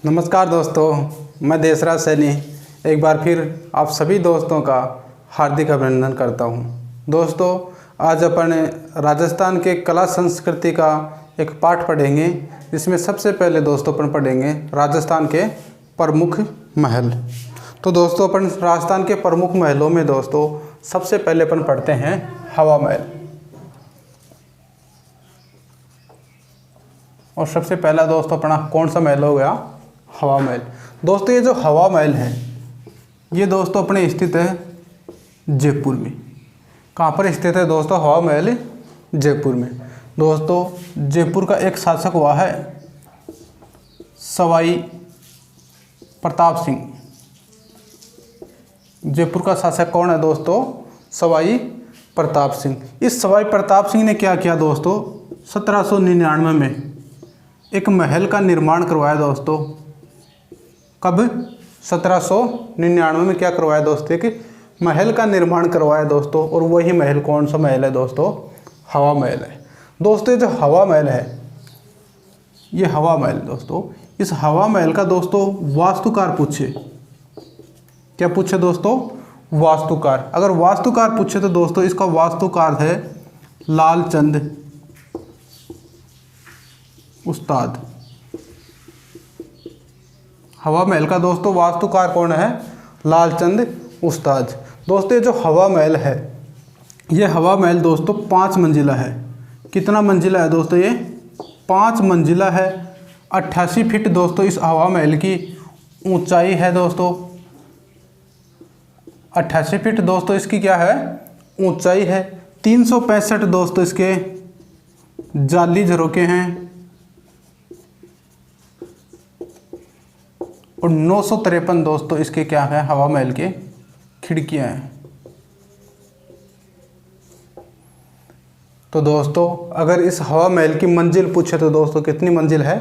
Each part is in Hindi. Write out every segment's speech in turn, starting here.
नमस्कार दोस्तों, मैं देसराज सैनी एक बार फिर आप सभी दोस्तों का हार्दिक अभिनंदन करता हूं। दोस्तों, आज अपन राजस्थान के कला संस्कृति का एक पाठ पढ़ेंगे, जिसमें सबसे पहले दोस्तों अपन पढ़ेंगे राजस्थान के प्रमुख महल। तो दोस्तों, अपन राजस्थान के प्रमुख महलों में दोस्तों सबसे पहले अपन पढ़ते हैं हवा महल। और सबसे पहला दोस्तों अपना कौन सा महल हो गया? हवा महल। दोस्तों, ये जो हवा महल है ये दोस्तों अपने स्थित है जयपुर में। कहाँ पर स्थित है दोस्तों हवा महल? जयपुर में। दोस्तों, जयपुर का एक शासक हुआ है सवाई प्रताप सिंह। जयपुर का शासक कौन है दोस्तों? सवाई प्रताप सिंह। इस सवाई प्रताप सिंह ने क्या किया दोस्तों? 1799 में एक महल का निर्माण करवाया दोस्तों। कब? 1799 में क्या करवाया दोस्तों? एक महल का निर्माण करवाया दोस्तों। और वही महल कौन सा महल है दोस्तों? हवा महल है। दोस्तों, ये जो हवा महल है ये हवा महल दोस्तों, इस हवा महल का दोस्तों वास्तुकार पूछे, क्या पूछे दोस्तों? वास्तुकार। अगर वास्तुकार पूछे तो दोस्तों इसका वास्तुकार है लालचंद उस्ताद। हवा महल का दोस्तों वास्तुकार कौन है? लालचंद उस्ताद। दोस्तों, ये जो हवा महल है ये हवा महल दोस्तों 5 मंजिला है। कितना मंजिला है दोस्तों? ये 5 मंजिला है। 88 फीट दोस्तों इस हवा महल की ऊंचाई है दोस्तों। 88 फीट दोस्तों इसकी क्या है? ऊंचाई है। 365 दोस्तों इसके जाली झरोखे हैं और 953 दोस्तों इसके क्या है? हवा महल के खिड़कियां हैं। तो दोस्तों, अगर इस हवा महल की मंजिल पूछे तो दोस्तों कितनी मंजिल है?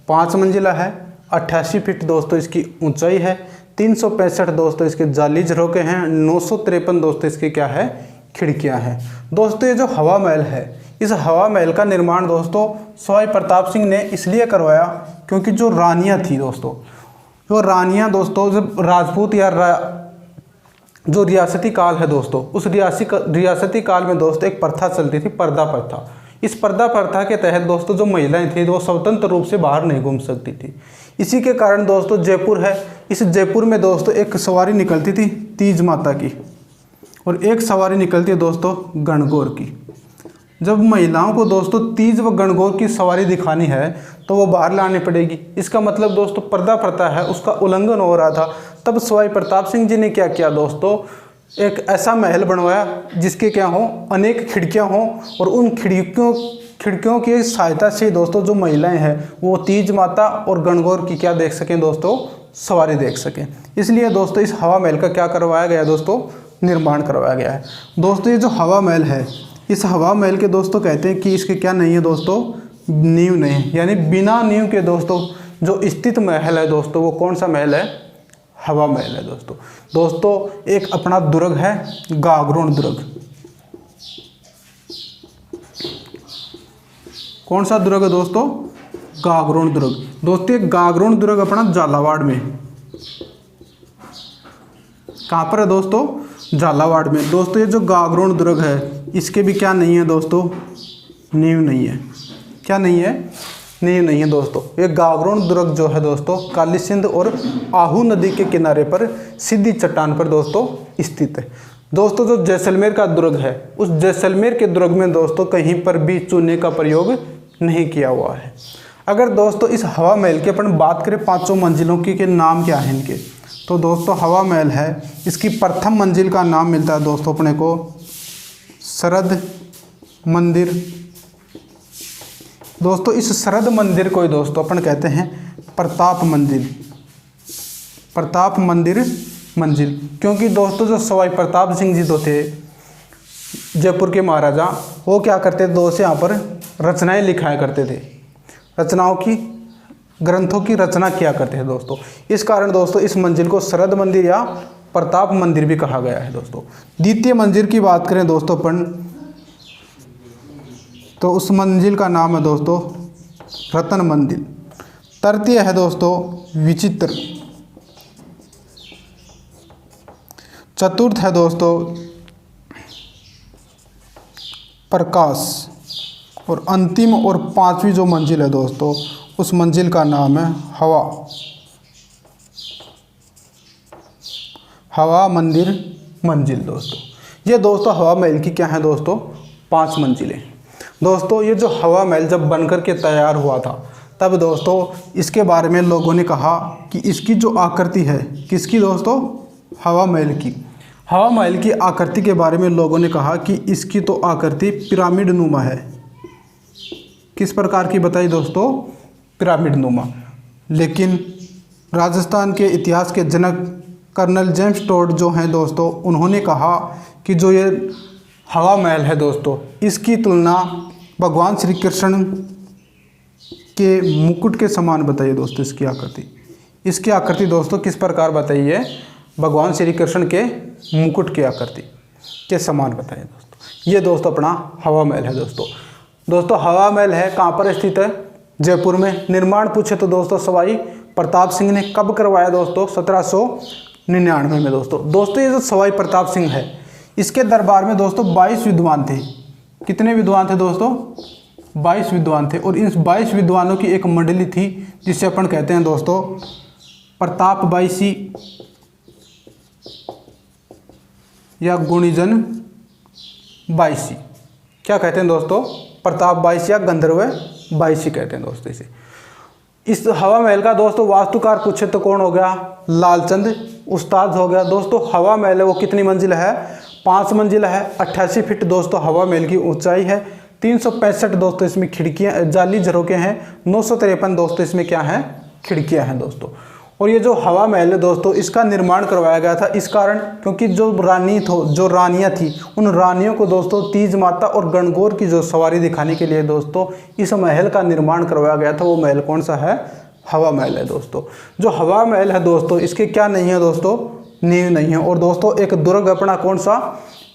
5 मंजिला है। 88 फीट दोस्तों इसकी ऊंचाई है। 365 दोस्तों इसके जाली झरोखे हैं। 953 दोस्तों इसके क्या है? खिड़कियां हैं। दोस्तों, ये जो हवा महल है इस हवा महल का निर्माण दोस्तों सवाई प्रताप सिंह ने इसलिए करवाया क्योंकि जो रानियां थी दोस्तों, जो रानियां दोस्तों जब राजपूत या जो रियासती काल है दोस्तों, उस रियासती काल में दोस्तों एक प्रथा चलती थी, पर्दा प्रथा। इस पर्दा प्रथा के तहत दोस्तों जो महिलाएं थी वो स्वतंत्र रूप से बाहर नहीं घूम सकती थी। इसी के कारण दोस्तों जयपुर है, इस जयपुर में दोस्तों एक सवारी निकलती थी तीज माता की और एक सवारी निकलती है दोस्तों गणगौर की। जब महिलाओं को दोस्तों तीज व गणगौर की सवारी दिखानी है तो वो बाहर लानी पड़ेगी। इसका मतलब दोस्तों पर्दा प्रथा है उसका उल्लंघन हो रहा था। तब सवाई प्रताप सिंह जी ने क्या किया दोस्तों? एक ऐसा महल बनवाया जिसके क्या हो? अनेक खिड़कियां हों और उन खिड़कियों की सहायता से दोस्तों जो महिलाएं हैं वो तीज माता और गणगौर की क्या देख सकें दोस्तों? सवारी देख सकें। इसलिए दोस्तों इस हवा महल का क्या करवाया गया दोस्तों? निर्माण करवाया गया है। दोस्तों, ये जो हवा महल है इस हवा महल के दोस्तों कहते हैं कि इसके क्या नहीं है दोस्तों? नींव नहीं है। यानी बिना नींव के दोस्तों जो स्थित महल है दोस्तों वो कौन सा महल है? हवा महल है दोस्तों। दोस्तों, एक अपना दुर्ग है गागरोन दुर्ग। कौन सा दुर्ग है दोस्तों? गागरोन दुर्ग। दोस्तों, एक गागरोन दुर्ग अपना झालावाड़ में। कहाँ पर है दोस्तों? झालावाड़ में। दोस्तों, ये जो गागरोन दुर्ग है इसके भी क्या नहीं है दोस्तों? नींव नहीं है। क्या नहीं है? नींव नहीं है दोस्तों। ये गागरोन दुर्ग जो है दोस्तों काली सिंध और आहू नदी के किनारे पर सीधी चट्टान पर दोस्तों स्थित है। दोस्तों, जो जैसलमेर का दुर्ग है उस जैसलमेर के दुर्ग में दोस्तों कहीं पर भी चूने का प्रयोग नहीं किया हुआ है। अगर दोस्तों इस हवा महल की अपन बात करें 5 मंजिलों की के नाम क्या है इनके, तो दोस्तों हवा महल है इसकी प्रथम मंजिल का नाम मिलता है दोस्तों अपने को शरद मंदिर। दोस्तों, इस शरद मंदिर को दोस्तों अपन कहते हैं प्रताप मंदिर। प्रताप मंदिर मंजिल, क्योंकि दोस्तों जो सवाई प्रताप सिंह जी तो थे जयपुर के महाराजा, वो क्या करते थे दोस्तों? यहाँ पर रचनाएं लिखाया करते थे, रचनाओं की ग्रंथों की रचना किया करते हैं दोस्तों। इस कारण दोस्तों इस मंजिल को शरद मंदिर या प्रताप मंदिर भी कहा गया है दोस्तों। द्वितीय मंजिल की बात करें दोस्तों अपन तो उस मंजिल का नाम है दोस्तों रतन मंदिर। तृतीय है दोस्तों विचित्र। चतुर्थ है दोस्तों प्रकाश। और अंतिम और पांचवी जो मंजिल है दोस्तों, उस मंजिल का नाम है हवा। हवा मंदिर मंजिल दोस्तों। ये दोस्तों हवा महल की क्या है दोस्तों, 5 मंजिलें। दोस्तों ये जो हवा महल जब बनकर के तैयार हुआ था, तब दोस्तों इसके बारे में लोगों ने कहा कि इसकी जो आकृति है, किसकी दोस्तों, हवा महल की। हवा महल की आकृति के बारे में लोगों ने कहा कि इसकी तो आकृति पिरामिड नुमा है। किस प्रकार की बताई दोस्तों, पिरामिड नुमा। लेकिन राजस्थान के इतिहास के जनक कर्नल जेम्स टोड जो हैं दोस्तों, उन्होंने कहा कि जो ये हवा महल है दोस्तों, इसकी तुलना भगवान श्री कृष्ण के मुकुट के समान बताइए दोस्तों इसकी आकृति। इसकी आकृति दोस्तों किस प्रकार बताइए, भगवान श्री कृष्ण के मुकुट की आकृति के समान बताइए दोस्तों। ये दोस्तों अपना हवा महल है दोस्तों। दोस्तों हवा महल है कहाँ पर स्थित है, जयपुर में। निर्माण पूछे तो दोस्तों सवाई प्रताप सिंह ने कब करवाया दोस्तों, 1799 में दोस्तों। ये जो सवाई प्रताप सिंह है, इसके दरबार में दोस्तों 22 विद्वान थे। कितने विद्वान थे दोस्तों, 22 विद्वान थे। और इन 22 विद्वानों की एक मंडली थी जिसे अपन कहते हैं दोस्तों प्रताप बाईसी या गुणीजन बाईसी। क्या कहते हैं दोस्तों, प्रताप बाईसी या गंधर्व बाईसी कहते हैं दोस्तों इसे। इस हवा महल का दोस्तों वास्तुकार पूछे तो कौन हो गया, लालचंद उस्ताद हो गया। दोस्तों हवा महल है वो कितनी मंजिल है, 5 मंजिल है। 88 फीट दोस्तों हवा महल की ऊंचाई है। 365 दोस्तों इसमें खिड़कियाँ जाली झरोके हैं। 953 दोस्तों इसमें क्या हैं, खिड़कियाँ हैं दोस्तों। और ये जो हवा महल है दोस्तों, इसका निर्माण करवाया गया था इस कारण क्योंकि जो रानियाँ थी, उन रानियों को दोस्तों तीज माता और गणगौर की जो सवारी दिखाने के लिए दोस्तों इस महल का निर्माण करवाया गया था। वो महल कौन सा है, हवा महल है दोस्तों। जो हवा महल है दोस्तों, इसके क्या नहीं है दोस्तों, नींव नहीं है। और दोस्तों एक दुर्ग अपना कौन सा,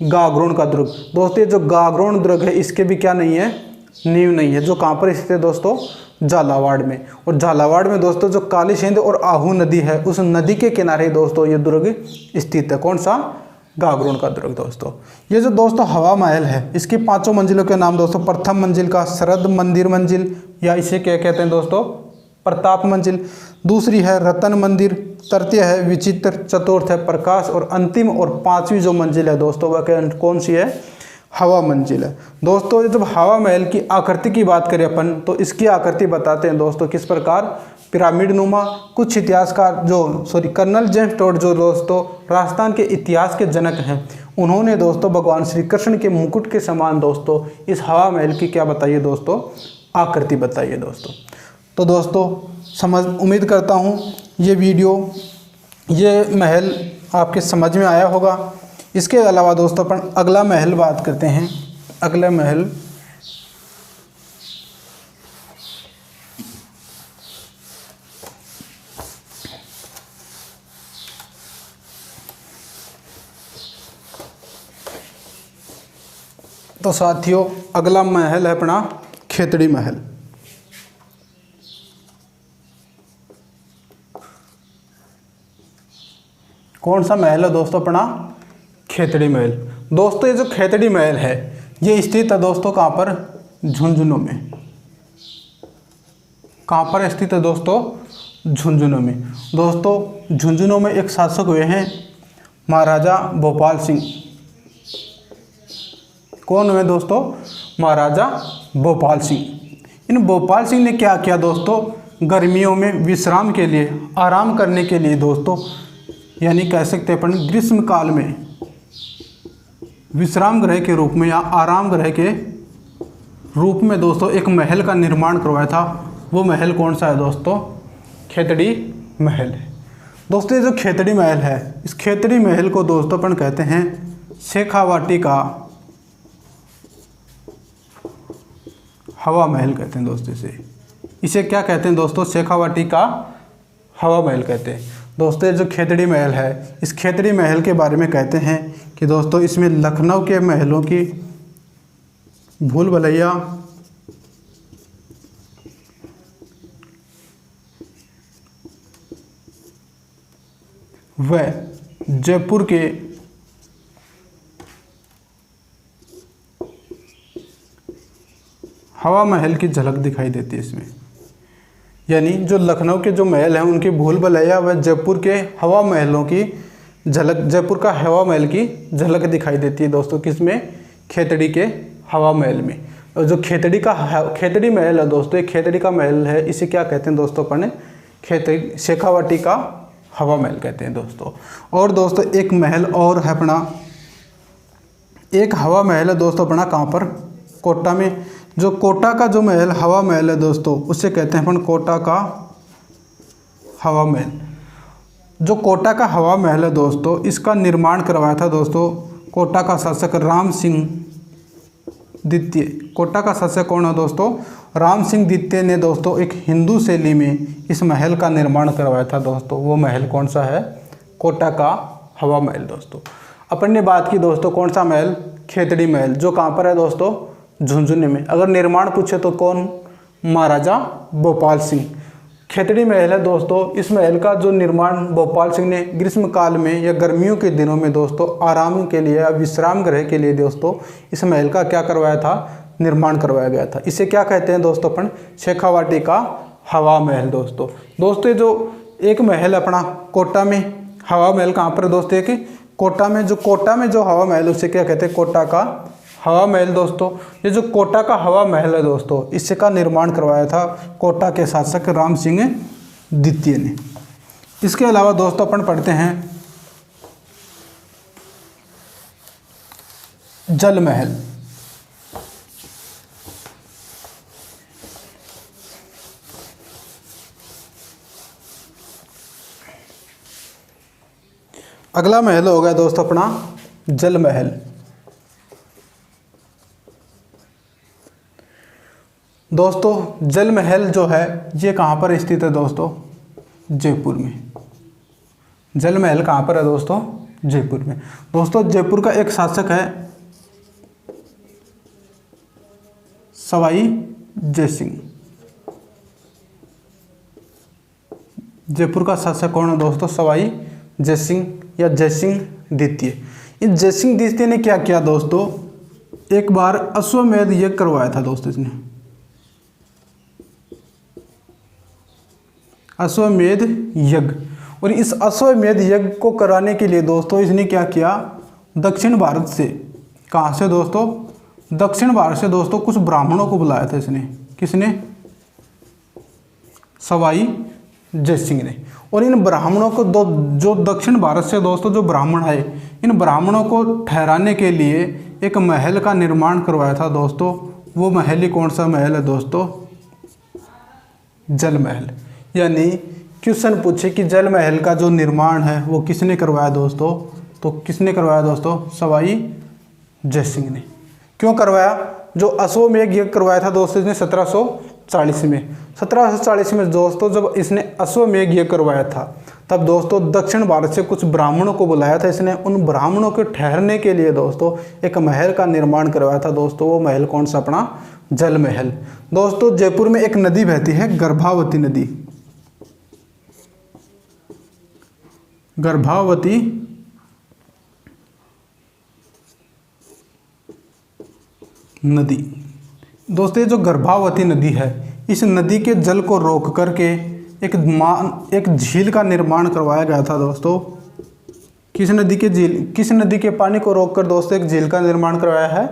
गागरोन का दुर्ग। दोस्तों ये जो गागरोन दुर्ग है, इसके भी क्या नहीं है, नींव नहीं है। जो कहाँ पर स्थित है दोस्तों, झालावाड़ में। और झालावाड़ में दोस्तों जो काली सिंध और आहू नदी है, उस नदी के किनारे दोस्तों ये दुर्ग स्थित है। कौन सा, गागरोन का दुर्ग दोस्तों। ये जो दोस्तों हवा महल है, इसकी 5 मंजिलों के नाम दोस्तों, प्रथम मंजिल का शरद मंदिर मंजिल या इसे क्या कहते हैं दोस्तों, प्रताप मंजिल। दूसरी है रतन मंदिर। तृतीय है विचित्र। चतुर्थ है प्रकाश। और अंतिम और 5वीं जो मंजिल है दोस्तों वह कौन सी है, हवा मंजिल है दोस्तों। जब हवा महल की आकृति की बात करें अपन, तो इसकी आकृति बताते हैं दोस्तों किस प्रकार, पिरामिड नुमा। कुछ इतिहासकार कर्नल जेम्स टोड जो दोस्तों राजस्थान के इतिहास के जनक हैं, उन्होंने दोस्तों भगवान श्री कृष्ण के मुकुट के समान दोस्तों इस हवा महल की क्या बताइए दोस्तों, आकृति बताइए दोस्तों। तो दोस्तों उम्मीद करता हूँ ये महल आपके समझ में आया होगा। इसके अलावा दोस्तों अपन अगला महल बात करते हैं। अगला महल तो साथियों अगला महल है अपना खेतड़ी महल। कौन सा महल है दोस्तों, अपना खेतड़ी महल। दोस्तों ये जो खेतड़ी महल है, ये स्थित है दोस्तों कहाँ पर, झुंझुनू में। कहाँ पर स्थित है दोस्तों, झुंझुनू में। दोस्तों झुंझुनू में एक शासक हुए हैं महाराजा भोपाल सिंह। कौन हुए दोस्तों, महाराजा भोपाल सिंह। इन भोपाल सिंह ने क्या किया दोस्तों, गर्मियों में विश्राम के लिए, आराम करने के लिए दोस्तों, यानी कह सकते हैं अपन ग्रीष्म काल में विश्राम गृह के रूप में या आराम गृह के रूप में दोस्तों एक महल का निर्माण करवाया था। वो महल कौन सा है दोस्तों, खेतड़ी महल है। दोस्तों ये जो खेतड़ी महल है, इस खेतड़ी महल को दोस्तों अपन कहते हैं शेखावाटी का हवा महल कहते हैं दोस्तों। इसे क्या कहते हैं दोस्तों, शेखावाटी का हवा महल कहते हैं दोस्तों। जो खेतड़ी महल है, इस खेतड़ी महल के बारे में कहते हैं कि दोस्तों इसमें लखनऊ के महलों की भूल भुलैया व जयपुर के हवा महल की झलक दिखाई देती है इसमें। यानी जो लखनऊ के जो महल हैं उनकी भूल भुलैया व जयपुर के हवा महलों की झलक, जयपुर का हवा महल की झलक दिखाई देती है दोस्तों किसमें, खेतड़ी के हवा महल में। और जो खेतड़ी महल है दोस्तों, एक खेतड़ी का महल है, इसे क्या कहते हैं दोस्तों अपन, खेतड़ी शेखावाटी का हवा महल कहते हैं दोस्तों। और दोस्तों एक महल और है अपना, एक हवा महल है दोस्तों अपना, कहाँ पर, कोटा में। जो कोटा का जो महल हवा महल है दोस्तों, उसे कहते हैं अपन कोटा का हवा महल। जो कोटा का हवा महल है दोस्तों, इसका निर्माण करवाया था दोस्तों कोटा का शासक राम सिंह द्वितीय। कोटा का शासक कौन है दोस्तों, राम सिंह द्वितीय ने दोस्तों एक हिंदू शैली में इस महल का निर्माण करवाया था दोस्तों। वो महल कौन सा है, कोटा का हवा महल दोस्तों। अपन ने बात की दोस्तों कौन सा महल, खेतड़ी महल, जो कहाँ पर है दोस्तों, झुंझुनू में। अगर निर्माण पूछे तो कौन, महाराजा भोपाल सिंह। खेतड़ी महल है दोस्तों, इस महल का जो निर्माण भोपाल सिंह ने ग्रीष्म काल में या गर्मियों के दिनों में दोस्तों आराम के लिए या विश्राम गृह के लिए दोस्तों इस महल का क्या करवाया था, निर्माण करवाया गया था। इसे क्या कहते हैं दोस्तों अपन, शेखावाटी का हवा महल दोस्तों। दोस्तों जो एक महल अपना कोटा में हवा महल कहाँ पर दोस्तों, एक कोटा में जो हवा महल उसे क्या कहते हैं, कोटा का हवा महल दोस्तों। ये जो कोटा का हवा महल है दोस्तों, इससे का निर्माण करवाया था कोटा के शासक राम सिंह द्वितीय ने। इसके अलावा दोस्तों अपन पढ़ते हैं जल महल। अगला महल हो गया दोस्तों अपना जल महल। दोस्तों जल महल जो है ये कहाँ पर स्थित है दोस्तों, जयपुर में। जल महल कहाँ पर है दोस्तों, जयपुर में। दोस्तों जयपुर का एक शासक है सवाई जयसिंह। जयपुर का शासक कौन है दोस्तों, सवाई जयसिंह या जयसिंह द्वितीय। इस जयसिंह द्वितीय ने क्या किया दोस्तों, एक बार अश्वमेध यज्ञ करवाया था दोस्तों इसने, अश्वमेध यज्ञ। और इस अश्वमेध यज्ञ को कराने के लिए दोस्तों इसने क्या किया, दक्षिण भारत से, कहाँ से दोस्तों, दक्षिण भारत से दोस्तों कुछ ब्राह्मणों को बुलाया था इसने। किसने, सवाई जयसिंह ने। और इन ब्राह्मणों को जो दक्षिण भारत से दोस्तों जो ब्राह्मण आए, इन ब्राह्मणों को ठहराने के लिए एक महल का निर्माण करवाया था दोस्तों। वो महल ही कौन सा महल है दोस्तों, जल महल। यानी क्वेश्चन पूछे कि जल महल का जो निर्माण है वो किसने करवाया दोस्तों, तो किसने करवाया दोस्तों, सवाई जयसिंह ने। क्यों करवाया, जो अश्वमेध यज्ञ करवाया था दोस्तों इसने 1740 में। 1740 में दोस्तों जब इसने अश्वमेध यज्ञ करवाया था तब दोस्तों दक्षिण भारत से कुछ ब्राह्मणों को बुलाया था इसने। उन ब्राह्मणों के ठहरने के लिए दोस्तों एक महल का निर्माण करवाया था दोस्तों। वो महल कौन सा, अपना जल महल। दोस्तों जयपुर में एक नदी बहती है, गर्भावती नदी। गर्भावती नदी दोस्तों, ये जो गर्भावती नदी है, इस नदी के जल को रोक करके एक झील का निर्माण करवाया गया था दोस्तों। किस नदी के पानी को रोककर दोस्तों एक झील का निर्माण करवाया है,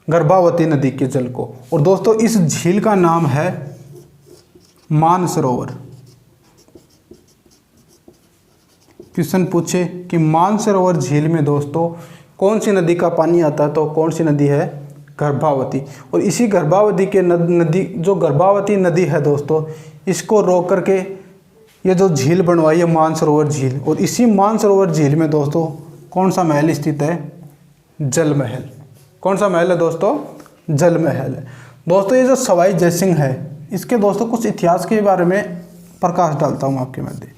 गर्भावती नदी के जल को। और दोस्तों इस झील का नाम है मानसरोवर। क्वेश्चन पूछे कि मानसरोवर झील में दोस्तों कौन सी नदी का पानी आता है, तो कौन सी नदी है, गर्भावती। और इसी गर्भावती के नदी, जो गर्भावती नदी है दोस्तों, इसको रोक करके ये जो झील बनवाई है मानसरोवर झील। और इसी मानसरोवर झील में दोस्तों कौन सा महल स्थित है, जल महल। कौन सा महल है दोस्तों, जल महल है। दोस्तों ये जो सवाई जयसिंह है, इसके दोस्तों कुछ इतिहास के बारे में प्रकाश डालता हूँ आपके मध्य।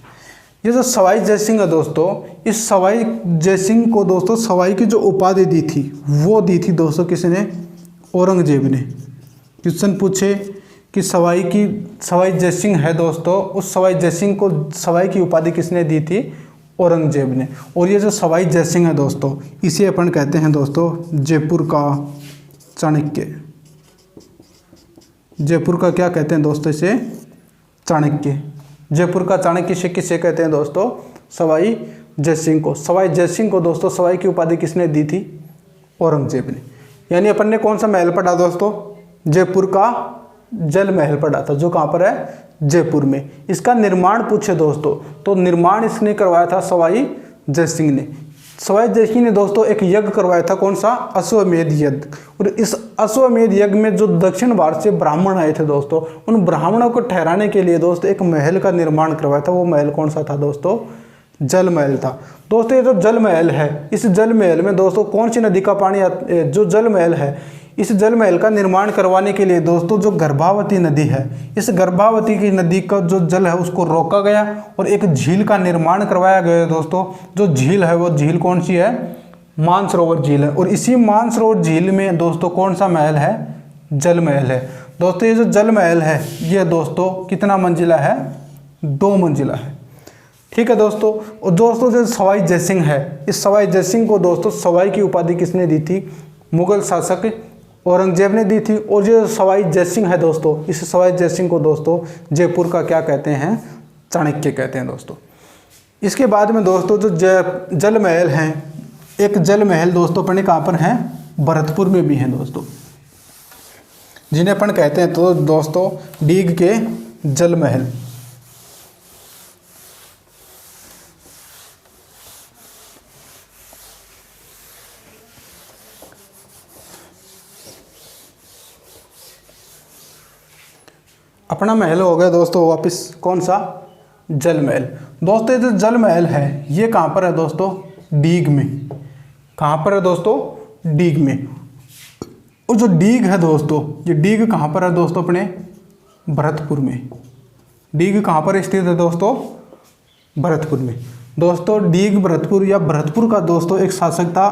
ये जो सवाई जयसिंह है दोस्तों, इस सवाई जयसिंह को दोस्तों सवाई की जो उपाधि दी थी वो दी थी दोस्तों किसने, औरंगजेब ने। क्वेश्चन पूछे कि सवाई जयसिंह है दोस्तों, उस सवाई जयसिंह को सवाई की उपाधि किसने दी थी, औरंगजेब ने। और ये जो सवाई जयसिंह है दोस्तों, इसे अपन कहते हैं दोस्तों जयपुर का चाणक्य। जयपुर का क्या कहते हैं दोस्तों इसे? चाणक्य। जयपुर का चाणक्य से किसे कहते हैं दोस्तों? सवाई जयसिंह को। सवाई जयसिंह को दोस्तों सवाई की उपाधि किसने दी थी? औरंगजेब ने। यानी अपन ने कौन सा महल पढ़ा दोस्तों? जयपुर का जल महल पढ़ा था, जो कहाँ पर है? जयपुर में। इसका निर्माण पूछे दोस्तों तो निर्माण इसने करवाया था सवाई जयसिंह ने। सवाई जयसिंह ने दोस्तों एक यज्ञ करवाया था, कौन सा? अश्वमेध यज्ञ। और इस अश्वमेध यज्ञ में जो दक्षिण भारत से ब्राह्मण आए थे दोस्तों, उन ब्राह्मणों को ठहराने के लिए दोस्तों एक महल का निर्माण करवाया था। वो महल कौन सा था दोस्तों? जल महल था। दोस्तों ये जो जल महल है, इस जल महल में दोस्तों कौन सी नदी का पानी जो जल महल है, इस जल महल का निर्माण करवाने के लिए दोस्तों जो गर्भावती नदी है, इस गर्भावती की नदी का जो जल है उसको रोका गया और एक झील का निर्माण करवाया गया दोस्तों। जो झील है वो झील कौन सी है? मानसरोवर झील है। और इसी मानसरोवर झील में दोस्तों कौन सा महल है? जल महल है। दोस्तों ये जो जल महल है ये दोस्तों कितना मंजिला है? 2 मंजिला है। ठीक है दोस्तों। और दोस्तों जो सवाई जयसिंह है, इस सवाई जयसिंह को दोस्तों सवाई की उपाधि किसने दी थी? मुगल शासक औरंगजेब ने दी थी। और जो सवाई जयसिंह है दोस्तों, इस सवाई जयसिंह को दोस्तों जयपुर का क्या कहते हैं? चाणक्य कहते हैं दोस्तों। इसके बाद में दोस्तों जो जल महल हैं, एक जल महल दोस्तों अपने कहाँ पर हैं? भरतपुर में भी हैं दोस्तों, जिन्हें अपन कहते हैं तो दोस्तों डीग के जल महल। अपना महल हो गया दोस्तों वापस कौन सा? जल महल। दोस्तों ये जो जल महल है ये कहाँ पर है दोस्तों? डीग में। कहाँ पर है दोस्तों? डीग में। और जो डीग है दोस्तों, ये डीग कहाँ पर है दोस्तों? अपने भरतपुर में। डीग कहाँ पर स्थित है दोस्तों? भरतपुर में। दोस्तों डीग भरतपुर या भरतपुर का दोस्तों एक शासक था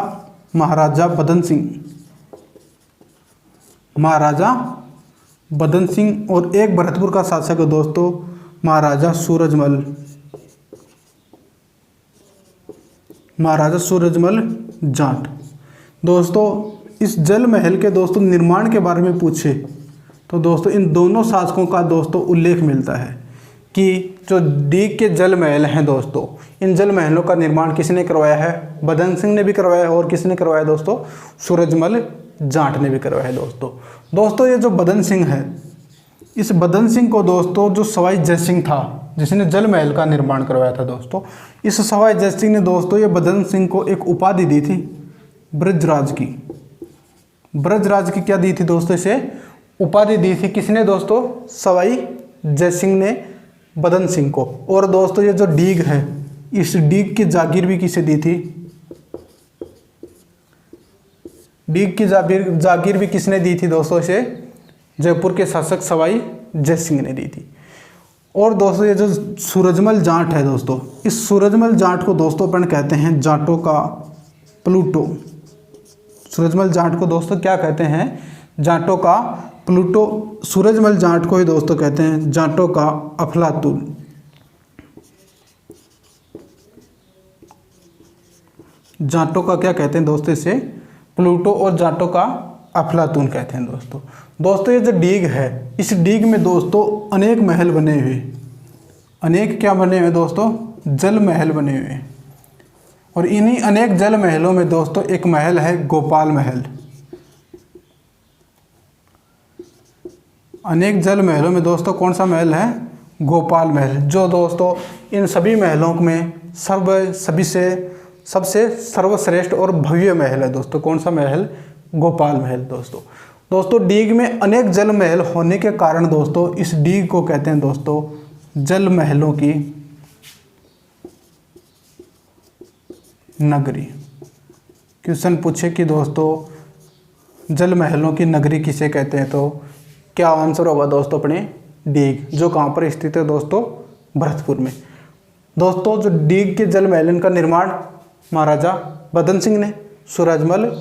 महाराजा बदन सिंह। महाराजा बदन सिंह। और एक भरतपुर का शासक है दोस्तों महाराजा सूरजमल। महाराजा सूरजमल जाट। दोस्तों इस जल महल के दोस्तों निर्माण के बारे में पूछे तो दोस्तों इन दोनों शासकों का दोस्तों उल्लेख मिलता है कि जो डीग के जल महल हैं दोस्तों, इन जल महलों का निर्माण किसने करवाया है? बदन सिंह ने भी करवाया है। और किसने करवाया दोस्तों? सूरजमल जाट ने भी करवाया है दोस्तों ये जो बदन सिंह है, इस बदन सिंह को दोस्तों जो सवाई जयसिंह था जिसने जल महल का निर्माण करवाया था दोस्तों, इस सवाई जयसिंह ने दोस्तों ये बदन सिंह को एक उपाधि दी थी ब्रजराज की। ब्रजराज की क्या दी थी दोस्तों? इसे उपाधि दी थी। किसने दोस्तों? सवाई जयसिंह ने बदन सिंह को। और दोस्तों ये जो डीग है, इस डीग की जागीर भी किसे दी थी? डीग की जागीर भी किसने दी थी दोस्तों? इसे जयपुर के शासक सवाई जयसिंह ने दी थी। और दोस्तों ये जो सूरजमल जाट है दोस्तों, इस सूरजमल जाट को दोस्तों अपन कहते हैं जाटों का प्लूटो। सूरजमल जाट को दोस्तों क्या कहते हैं? जाटों का प्लूटो। सूरजमल जाट को ही दोस्तों कहते हैं जाटों का अफलातून। जाटों का क्या कहते हैं दोस्तों? इसे प्लूटो। और जाटों का अफलातून कहते हैं दोस्तों ये जो डीग है, इस डीग में दोस्तों अनेक महल बने हुए। अनेक क्या बने हुए दोस्तों? जल महल बने हुए। और इन्हीं अनेक जल महलों में दोस्तों एक महल है गोपाल महल। अनेक जल महलों में दोस्तों कौन सा महल है? गोपाल महल। जो दोस्तों इन सभी महलों में सबसे सर्वश्रेष्ठ और भव्य महल है दोस्तों। कौन सा महल? गोपाल महल दोस्तों डीग में अनेक जल महल होने के कारण दोस्तों इस डीग को कहते हैं दोस्तों जल महलों की नगरी। क्वेश्चन पूछे कि दोस्तों जल महलों की नगरी किसे कहते हैं, तो क्या आंसर होगा दोस्तों? अपने डीग, जो कहाँ पर स्थित है दोस्तों? भरतपुर में। दोस्तों जो डीग के जल महल का निर्माण महाराजा बदन सिंह ने, सूरजमल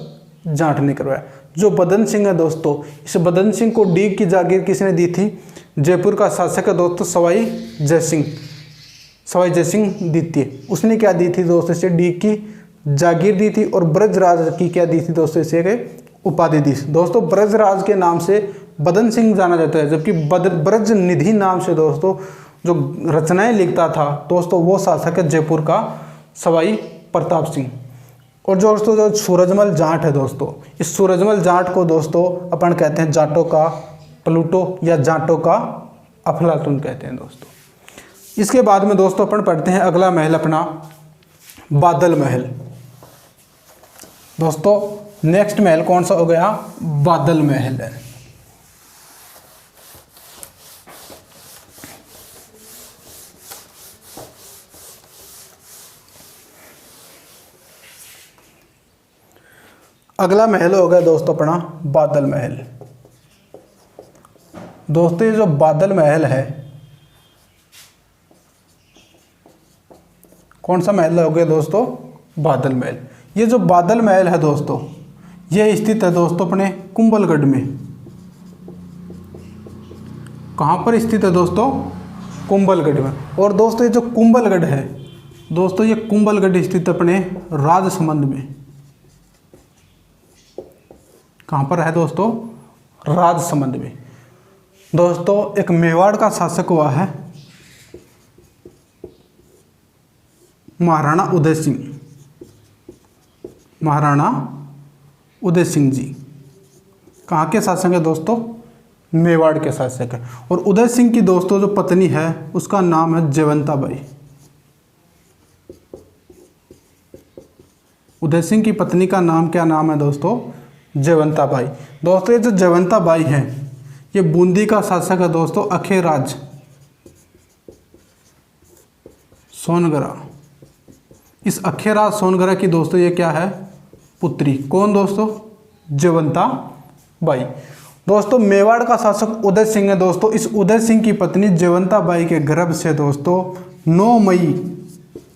जाट ने करवाया। जो बदन सिंह है दोस्तों, इस बदन सिंह को डीग की जागीर किसने दी थी? जयपुर का शासक है दोस्तों सवाई जयसिंह। सवाई जय सिंह द्वितीय, उसने क्या दी थी दोस्तों इसे डी की जागीर दी थी, और ब्रजराज की क्या दी थी दोस्तों इसे उपाधि दी। दोस्तों ब्रजराज के नाम से बदन सिंह जाना जाता है, जबकि ब्रज निधि नाम से दोस्तों जो रचनाएं लिखता था दोस्तों वो शासक है जयपुर का सवाई प्रताप सिंह। और दोस्तों जो सूरजमल जाट है दोस्तों, इस सूरजमल जाट को दोस्तों अपन कहते हैं जाटों का प्लूटो या जाटों का अफलातून कहते हैं दोस्तों। इसके बाद में दोस्तों अपन पढ़ते हैं अगला महल अपना बादल महल। दोस्तों नेक्स्ट महल कौन सा हो गया, बादल महल है। अगला महल हो गया दोस्तों अपना बादल महल। दोस्तों ये जो बादल महल है, कौन सा महल हो गया दोस्तों, बादल महल। ये जो बादल महल है दोस्तों ये स्थित है दोस्तों अपने कुंभलगढ़ में। कहाँ पर स्थित है दोस्तों, कुंभलगढ़ में। और दोस्तों ये जो कुंभलगढ़ है दोस्तों, ये कुंभलगढ़ स्थित अपने राजसमंद में। कहाँ पर है दोस्तों, राजसमंद में। दोस्तों एक मेवाड़ का शासक हुआ है महाराणा उदय सिंह, महाराणा उदय सिंह जी। कहाँ के शासक है दोस्तों, मेवाड़ के शासक है। और उदय सिंह की दोस्तों जो पत्नी है उसका नाम है जयवंता बाई। उदय सिंह की पत्नी का नाम क्या नाम है दोस्तों, जयवंता बाई। दोस्तों ये जो जयवंता बाई है ये बूंदी का शासक है दोस्तों अखेराज सोनगरा। इस अखेराज सोनगरा की दोस्तों ये क्या है, पुत्री। कौन दोस्तों, जयवंता बाई। दोस्तों मेवाड़ का शासक उदय सिंह है दोस्तों। इस उदय सिंह की पत्नी जयवंता बाई के गर्भ से दोस्तों 9 मई,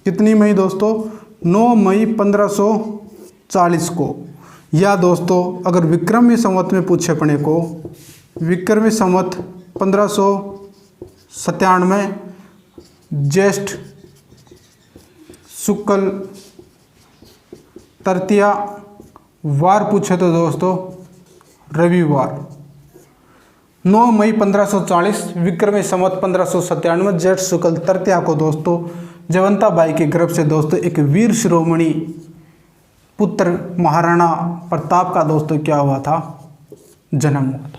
कितनी मई दोस्तों, 9 मई 1540 को, या दोस्तों अगर विक्रमी संवत में पूछे अपने को, विक्रमी संवत 1597 ज्येष्ठ शुक्ल तृतीया वार पूछे तो दोस्तों रविवार, 9 मई 1540 विक्रमी संवत 1597 ज्येष्ठ शुक्ल तृतीया को दोस्तों जयवंता बाई के गर्भ से दोस्तों एक वीर शिरोमणि पुत्र महाराणा प्रताप का दोस्तों क्या हुआ था, जन्म हुआ था।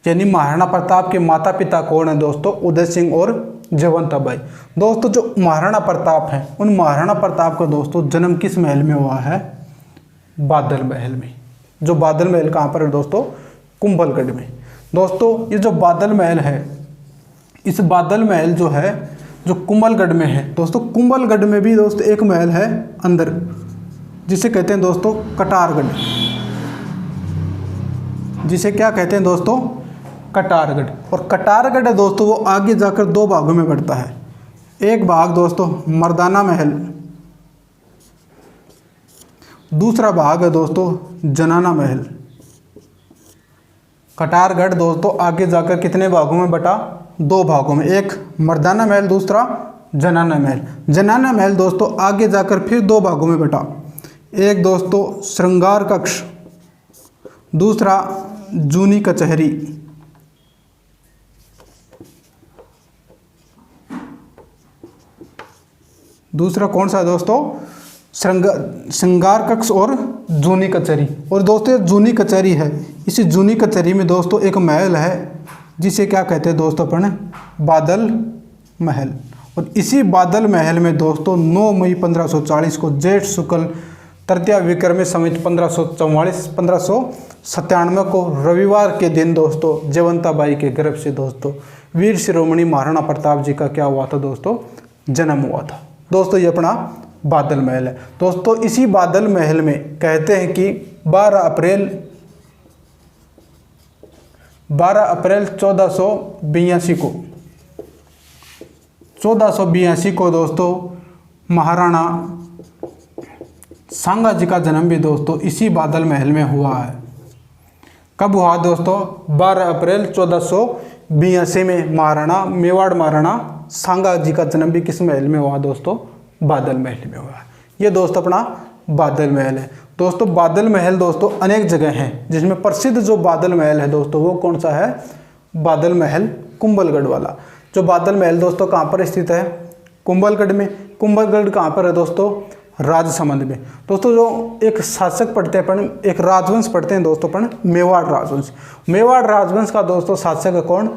यानी महाराणा प्रताप के माता पिता कौन है दोस्तों, उदय सिंह और जयवंता बाई। दोस्तों जो महाराणा प्रताप हैं उन महाराणा प्रताप का दोस्तों जन्म किस महल में हुआ है, बादल महल में। जो बादल महल कहाँ पर है दोस्तों, कुंभलगढ़ में। दोस्तों ये जो बादल महल है, इस बादल महल जो है जो कुंभलगढ़ में है दोस्तों, कुंभलगढ़ में भी दोस्तों एक महल है अंदर जिसे कहते हैं दोस्तों कटारगढ़। जिसे क्या कहते हैं दोस्तों, कटारगढ़। और कटारगढ़ है दोस्तों वो आगे जाकर 2 भागों में बढ़ता है। एक भाग दोस्तों मर्दाना महल, दूसरा भाग है दोस्तों जनाना महल। कटारगढ़ दोस्तों आगे जाकर कितने भागों में बटा, 2 भागों में, एक मर्दाना महल दूसरा जनाना महल। जनाना महल दोस्तों आगे जाकर फिर 2 भागों में बटा, एक दोस्तों श्रृंगार कक्ष, दूसरा जूनी कचहरी। दूसरा कौन सा है दोस्तों, श्रृंगार कक्ष और जूनी कचहरी। और दोस्तों जूनी कचहरी है, इसी जूनी कचहरी में दोस्तों एक महल है जिसे क्या कहते हैं दोस्तों अपन, बादल महल। और इसी बादल महल में दोस्तों 9 मई 1540 को ज्येष्ठ शुक्ल तृतीया विक्रमी संवत 1597 को रविवार के दिन दोस्तों जयवंता बाई के गर्भ से दोस्तों वीर शिरोमणि महाराणा प्रताप जी का क्या हुआ था दोस्तों, जन्म हुआ था। दोस्तों ये अपना बादल महल है। दोस्तों इसी बादल महल में कहते हैं कि 12 अप्रैल 1482 को दोस्तों महाराणा सांगा जी का जन्म भी दोस्तों इसी बादल महल में हुआ है। कब हुआ दोस्तों, 12 अप्रैल 1482 में महाराणा मेवाड़ महाराणा सांगा जी का जन्म भी किस महल में हुआ दोस्तों? बादल महल में हुआ। ये दोस्तों अपना बादल महल है। दोस्तों बादल महल दोस्तों अनेक जगह हैं, जिसमें प्रसिद्ध जो बादल महल है दोस्तों वो कौन सा है? बादल महल कुंभलगढ़ वाला। जो बादल महल दोस्तों कहाँ पर स्थित है? कुंभलगढ़ में। कुंभलगढ़ कहाँ पर है दोस्तों? राजसमंद में। दोस्तों जो एक शासक पढ़ते हैं अपन, एक राजवंश पढ़ते हैं दोस्तों अपन, मेवाड़ राजवंश। मेवाड़ राजवंश का दोस्तों शासक है कौन?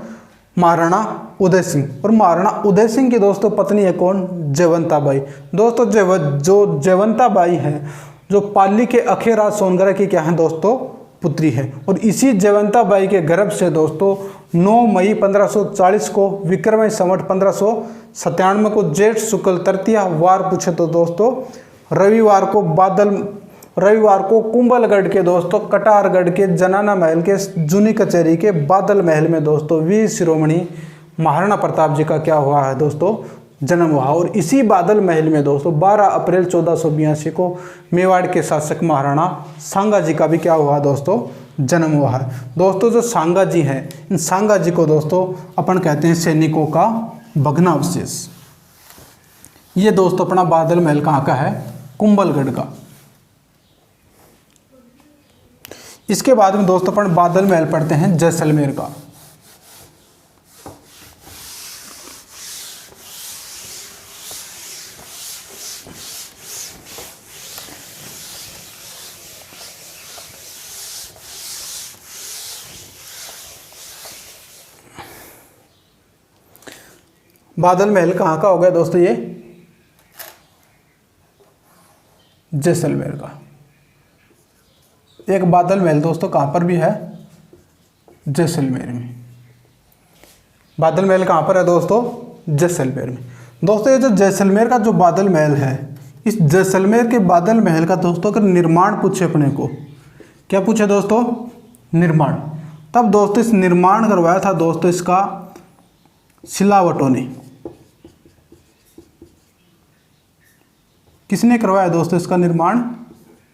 महाराणा उदय सिंह। और महाराणा उदय सिंह की दोस्तों पत्नी है कौन? जयवंता बाई। दोस्तों जो जयवंता बाई है, जो पाली के अखेराज सोनगरा की क्या है दोस्तों? पुत्री है। और इसी जयवंता बाई के गर्भ से दोस्तों 9 मई 1540 को विक्रम संवत 1597 को जेठ शुक्ल तृतीया वार पूछे तो दोस्तों रविवार को कुंभलगढ़ के दोस्तों कटारगढ़ के जनाना महल के जूनी कचहरी के बादल महल में दोस्तों वीर शिरोमणि महाराणा प्रताप जी का क्या हुआ है दोस्तों? जन्म हुआ। और इसी बादल महल में दोस्तों 12 अप्रैल 1482 को मेवाड़ के शासक महाराणा सांगा जी का भी क्या हुआ दोस्तों? जन्म हुआ है। दोस्तों जो सांगा जी हैं, इन सांगा जी को दोस्तों अपन कहते हैं सैनिकों का भग्नावशेष। ये दोस्तों अपना बादल महल कहाँ का है? कुंभलगढ़ का। इसके बाद में दोस्तों अपन बादल महल पढ़ते हैं जैसलमेर का। बादल महल कहाँ का हो गया दोस्तों? ये जैसलमेर का। एक बादल महल दोस्तों कहाँ पर भी है? जैसलमेर में। बादल महल कहाँ पर है दोस्तों? जैसलमेर में। दोस्तों ये जो जैसलमेर का जो बादल महल है, इस जैसलमेर के बादल महल का दोस्तों अगर निर्माण पूछे अपने को, क्या पूछे दोस्तों? निर्माण। तब दोस्तों इस निर्माण करवाया था दोस्तों इसका सिलावटों ने। किसने करवाया दोस्तों इसका निर्माण?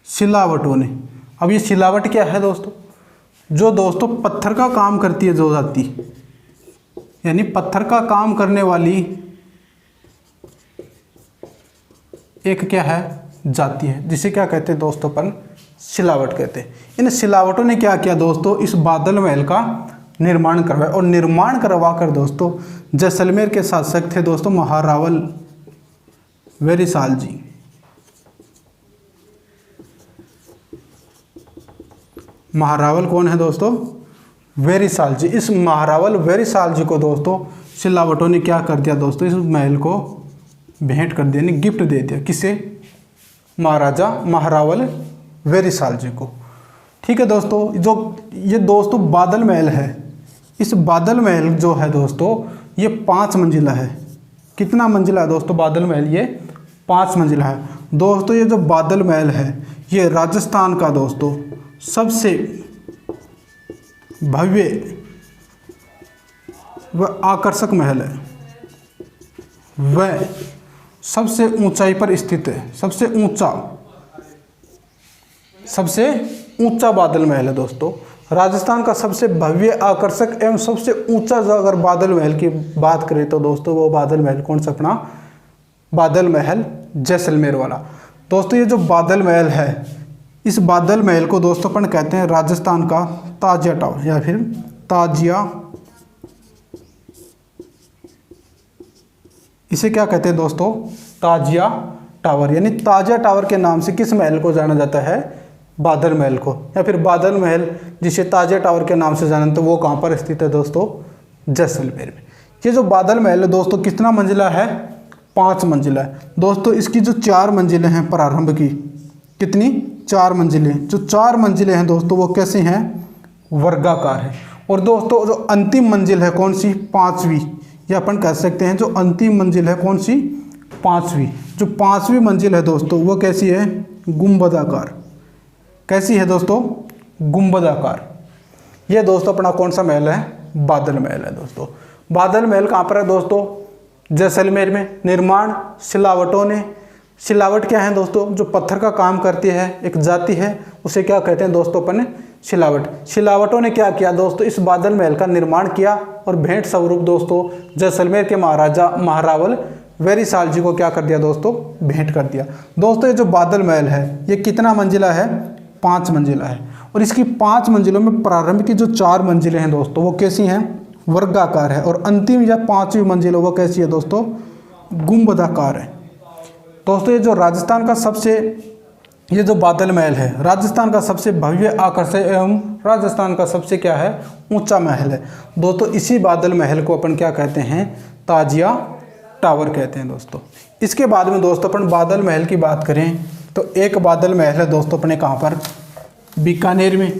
सिलावटों ने। अब ये सिलावट क्या है दोस्तों? जो दोस्तों पत्थर का काम करती है जो जाति, यानी पत्थर का काम करने वाली एक क्या है? जाति है, जिसे क्या कहते हैं दोस्तों? अपन सिलावट कहते हैं। इन सिलावटों ने क्या किया दोस्तों? इस बादल महल का निर्माण करवाया। और निर्माण करवा कर दोस्तों जैसलमेर के शासक थे दोस्तों महारावल वेरिसाल जी। महारावल कौन है दोस्तों? वेरिसाल जी। इस महारावल वेरिसाल जी को दोस्तों सिलावटों ने क्या कर दिया दोस्तों? इस महल को भेंट कर दिया, यानी गिफ्ट दे दिया। किसे? महाराजा महारावल वेरिसाल जी को। ठीक है दोस्तों, जो ये दोस्तों बादल महल है, इस बादल महल जो है दोस्तों ये 5 मंजिला है। कितना मंजिला है दोस्तों बादल महल? ये 5 मंजिला है। दोस्तों ये जो बादल महल है ये राजस्थान का दोस्तों सबसे भव्य व आकर्षक महल है। वह सबसे ऊंचाई पर स्थित है। सबसे ऊंचा बादल महल है दोस्तों। राजस्थान का सबसे भव्य आकर्षक एवं सबसे ऊंचा अगर बादल महल की बात करें तो दोस्तों वो बादल महल कौन सा? अपना बादल महल जैसलमेर वाला। दोस्तों ये जो बादल महल है, इस बादल महल को दोस्तों अपन कहते हैं राजस्थान का ताजिया टावर या फिर ताजिया। इसे क्या कहते हैं दोस्तों? ताजिया टावर। यानी ताजिया टावर के नाम से किस महल को जाना जाता है? बादल महल को। या फिर बादल महल जिसे ताजिया टावर के नाम से जाना तो वो कहाँ पर स्थित है दोस्तों? जैसलमेर में। ये जो बादल महल है दोस्तों कितना मंजिला है? 5 मंजिला है। दोस्तों इसकी जो 4 मंजिलें हैं प्रारंभ की, कितनी? 4 मंजिलें। जो 4 मंजिलें हैं दोस्तों वो कैसे हैं? वर्गाकार है। और दोस्तों जो अंतिम मंजिल है कौन सी? 5वीं। या अपन कह सकते हैं जो अंतिम मंजिल है कौन सी? 5वीं। जो 5वीं मंजिल है दोस्तों वो कैसी है? गुंबदाकार। कैसी है दोस्तों? गुंबदाकार। ये दोस्तों अपना कौन सा महल है? बादल महल है दोस्तों। बादल महल कहाँ पर है दोस्तों? जैसलमेर में। निर्माण सिलावटों ने। सिलावट क्या है दोस्तों? जो पत्थर का काम करती है एक जाति है, उसे क्या कहते हैं दोस्तों? अपन शिलावटों ने क्या किया दोस्तों, इस बादल महल का निर्माण किया और भेंट स्वरूप दोस्तों जैसलमेर के महाराजा महारावल वेरीसाल जी को क्या कर दिया दोस्तों, भेंट कर दिया। दोस्तों ये जो बादल महल है ये कितना मंजिला है, 5 मंजिला है। और इसकी 5 मंजिलों में प्रारंभ की जो 4 मंजिलें हैं दोस्तों वो कैसी हैं, वर्गाकार है। और अंतिम या 5वीं मंजिल वो कैसी है दोस्तों, गुंबदाकार है। दोस्तों ये जो राजस्थान का सबसे, ये जो बादल महल है राजस्थान का सबसे भव्य आकर्षण एवं राजस्थान का सबसे क्या है, ऊंचा महल है दोस्तों। इसी बादल महल को अपन क्या कहते हैं, ताजिया टावर कहते हैं दोस्तों। इसके बाद में दोस्तों अपन बादल महल की बात करें तो एक बादल महल है दोस्तों अपने कहाँ पर, बीकानेर में।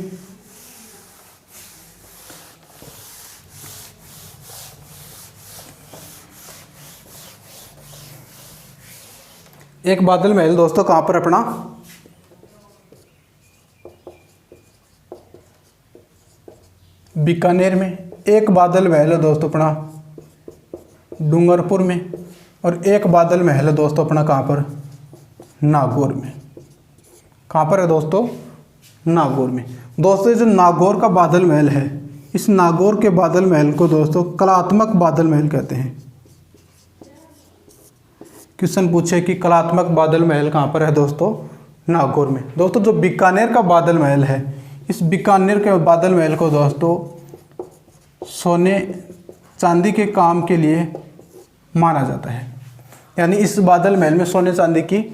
एक बादल महल दोस्तों कहाँ पर अपना, बीकानेर में। एक बादल महल है दोस्तों अपना डूंगरपुर में। और एक बादल महल है दोस्तों अपना कहाँ पर, नागौर में। कहाँ पर है दोस्तों, नागौर में। दोस्तों ये जो नागौर का बादल महल है, इस नागौर के बादल महल को दोस्तों कलात्मक बादल महल कहते हैं। क्वेश्चन पूछे कि कलात्मक बादल महल कहाँ पर है दोस्तों, नागौर में। दोस्तों जो बीकानेर का बादल महल है, इस बीकानेर के बादल महल को दोस्तों सोने चांदी के काम के लिए माना जाता है। यानी इस बादल महल में सोने चांदी की